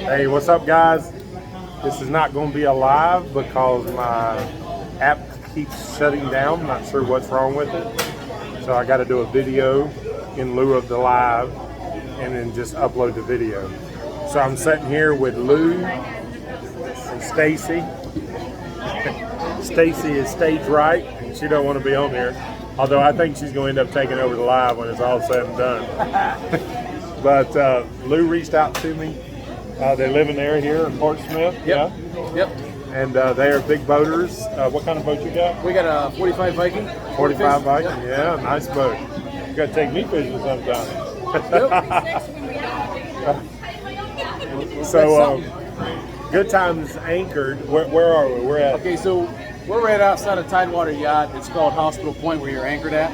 Hey, what's up, guys? This is not going to be a live because my app keeps shutting down. I'm not sure what's wrong with it. So I got to do a video in lieu of the live and then just upload the video. So I'm sitting here with Lou and Stacy. Stacy is stage right and she don't want to be on here. Although I think she's going to end up taking over the live when it's all said and done. But Lou reached out to me. They live in the area here in Fort Smith. Yep. Yeah? Yep. And they are big boaters. What kind of boat you got? We got a 45 Viking. 45 Viking, yeah, nice boat. You got to take me fishing sometime. So, Good Times anchored. Where are we? We're at. Okay, so we're right outside of Tidewater Yacht. It's called Hospital Point where you're anchored at.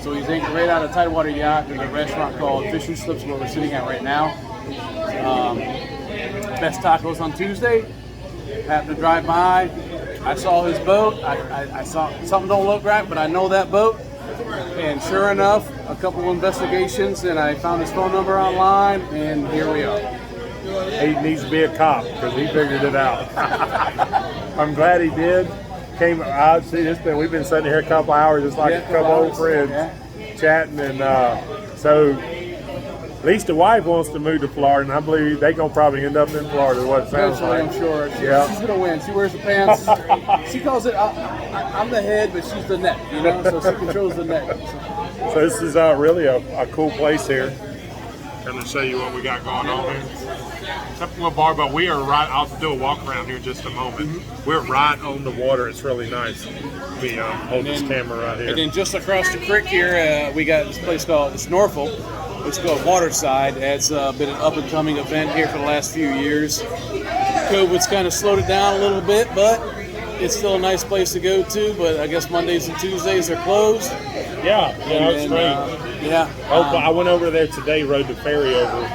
So he's anchored right out of Tidewater Yacht. There's a restaurant called Fish and Slips where we're sitting at right now. Best tacos on Tuesday. Happened to drive by. I saw his boat. I saw something don't look right, but I know that boat. And sure enough, a couple of investigations, and I found his phone number online, and here we are. He needs to be a cop because he figured it out. I'm glad he did. Came out, see this thing. We've been sitting here a couple hours, just like a couple old friends, chatting, and so. At least the wife wants to move to Florida, and I believe they're going to probably end up in Florida, what it sounds like. I'm sure. She's going to win. She wears the pants. She calls it, I'm the head, but she's the neck, you know, so she controls the neck. So this is really a cool place here. I'm going to show you what we got going on here. Except for a bar, but we are right, I'll do a walk around here in just a moment. Mm-hmm. We're right on the water. It's really nice. Let me hold this camera right here. And then just across the creek here, we got this place called, it's Norfolk. It's called Waterside. It's been an up-and-coming event here for the last few years. COVID's kind of slowed it down a little bit, but it's still a nice place to go to. But I guess Mondays and Tuesdays are closed. Yeah, it's great. I went over there today, rode the ferry over.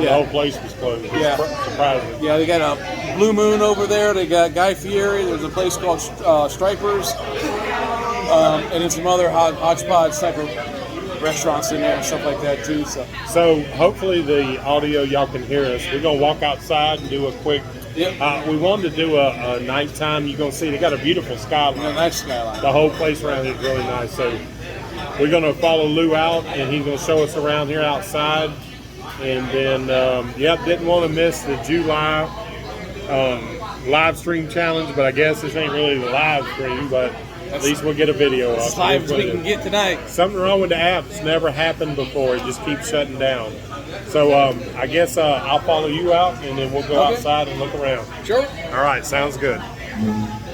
The whole place was closed. Surprising. Yeah, they got a Blue Moon over there. They got Guy Fieri. There's a place called Stripers. And then some other hodgepodge type of restaurants in there and stuff like that too. So hopefully the audio y'all can hear us. We're gonna walk outside and do a quick. We wanted to do a nighttime. You're gonna see they got a beautiful skyline. Nice skyline. The whole place around here is really nice. So we're gonna follow Lou out, and he's gonna show us around here outside. And then didn't want to miss the July live stream challenge, but I guess this ain't really the live stream, but. At least we'll get a video up. As live as we can get tonight. Something wrong with the app. It's never happened before. It just keeps shutting down. So I guess I'll follow you out, and then we'll go outside and look around. Sure. All right. Sounds good. Man,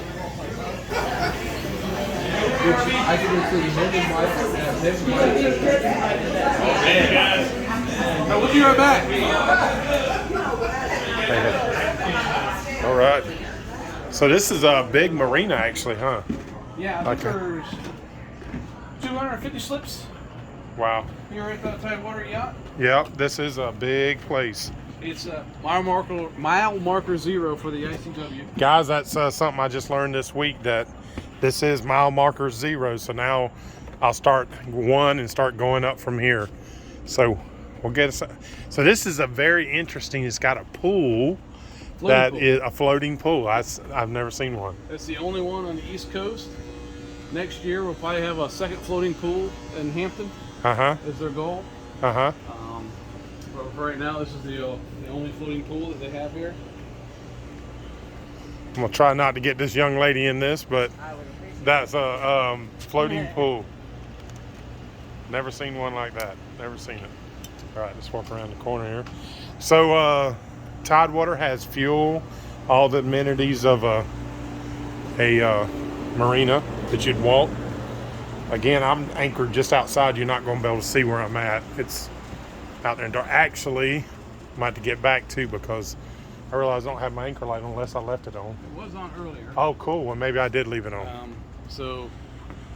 guys. Now we'll be right back. All right. So this is a big marina, actually, huh? Yeah, I think there's 250 slips. Wow. Here at the Tidewater Yacht. Yeah, this is a big place. It's a mile marker 0 for the ICW. Guys, that's something I just learned this week, that this is mile marker 0. So now I'll start 1 and start going up from here. So we'll get us. So this is a very interesting. It's got a pool. Is a floating pool. I've never seen one. It's the only one on the East Coast. Next year we'll probably have a second floating pool in Hampton. Is their goal. But for right now, this is the only floating pool that they have here. I'm gonna try not to get this young lady in this, but that's a floating pool. Never seen one like that. Never seen it. All right, let's walk around the corner here. So Tidewater has fuel, all the amenities of a marina that you'd walk. Again, I'm anchored just outside. You're not going to be able to see where I'm at. It's out there in dark. Actually, I'm about to get back too because I realize I don't have my anchor light unless I left it on. It was on earlier. Oh, cool. Well, maybe I did leave it on. So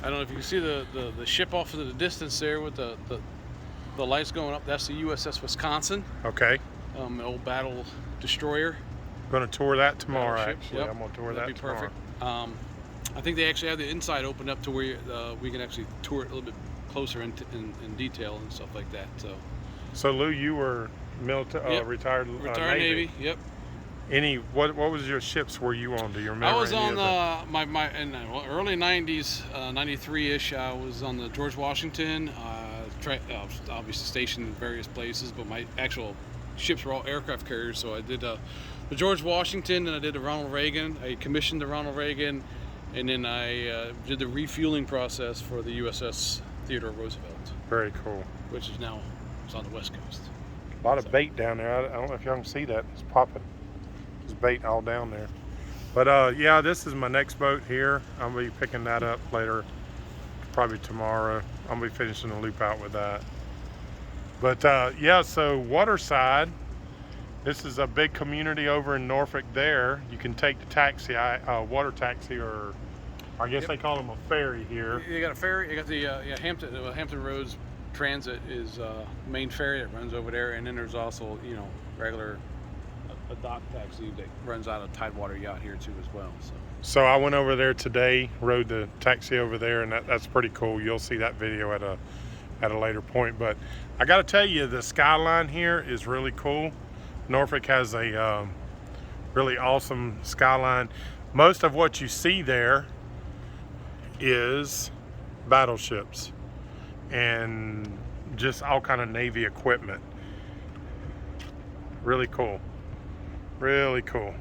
I don't know if you can see the ship off in the distance there with the lights going up. That's the USS Wisconsin. Okay. An old battle destroyer. I'm going to tour that tomorrow, actually. Yep. I'm going to tour That'd that be tomorrow. Perfect. I think they actually have the inside opened up to where we can actually tour it a little bit closer in detail and stuff like that. So Lou, you were military, Yep. retired, Retired Navy. Yep. What was your ships were you on? Do you remember? I was any on of them? my in the early '90s, '93-ish. I was on the George Washington. Obviously stationed in various places, but my actual ships were all aircraft carriers. So I did the George Washington, and I did the Ronald Reagan. I commissioned the Ronald Reagan, and then I did the refueling process for the USS Theodore Roosevelt, Very cool. which is now it's on the West Coast. A lot of bait down there. I don't know if y'all can see that. It's popping. There's bait all down there. But yeah, this is my next boat here. I'll be picking that up later, probably tomorrow. I'll be finishing the loop out with that. But yeah, so Waterside, this is a big community over in Norfolk there. You can take the taxi, water taxi, or I guess they call them a ferry here. You got a ferry. You got the Hampton Roads Transit is main ferry that runs over there, and then there's also regular a dock taxi that runs out of Tidewater Yacht here too as well. So I went over there today, rode the taxi over there, and that's pretty cool. You'll see that video at a later point. But I got to tell you, the skyline here is really cool. Norfolk has a really awesome skyline. Most of what you see there is battleships and just all kind of Navy equipment. Really cool. Really cool.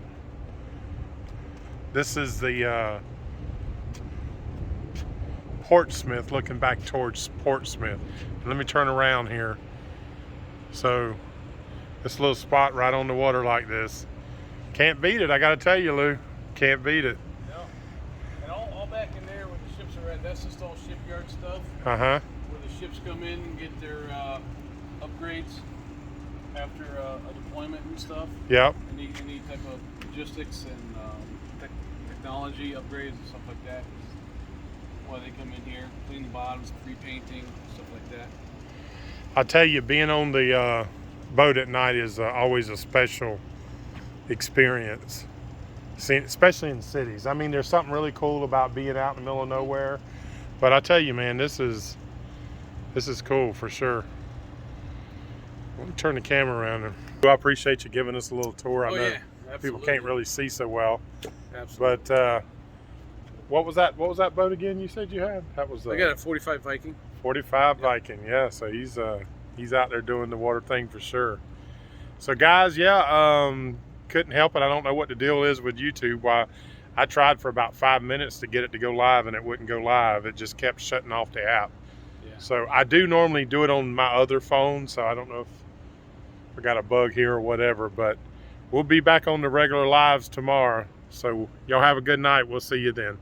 This is the Portsmouth, looking back towards Portsmouth. Let me turn around here. So this little spot right on the water like this. Can't beat it, I gotta tell you, Lou. Can't beat it. No. And all back in there where the ships are at, that's just all shipyard stuff. Uh-huh. Where the ships come in and get their upgrades after a deployment and stuff. Yep. Any type of logistics and technology upgrades and stuff like that. Why they come in here, clean the bottoms, repainting, stuff like that. I'll tell you, being on the boat at night is always a special experience, especially in cities. I mean, there's something really cool about being out in the middle of nowhere, but I tell you, man, this is cool for sure. Let me turn the camera around. I appreciate you giving us a little tour. I know Yeah, people absolutely. can't really see so well, Absolutely. but what was that? What was that boat again? You said you had? That was I got a 45 Viking. 45 Viking. Yeah, so he's out there doing the water thing for sure. So guys, yeah, couldn't help it. I don't know what the deal is with YouTube. Why I tried for about 5 minutes to get it to go live, and it wouldn't go live. It just kept shutting off the app. Yeah. So I do normally do it on my other phone, so I don't know if I got a bug here or whatever, but we'll be back on the regular lives tomorrow. So y'all have a good night. We'll see you then.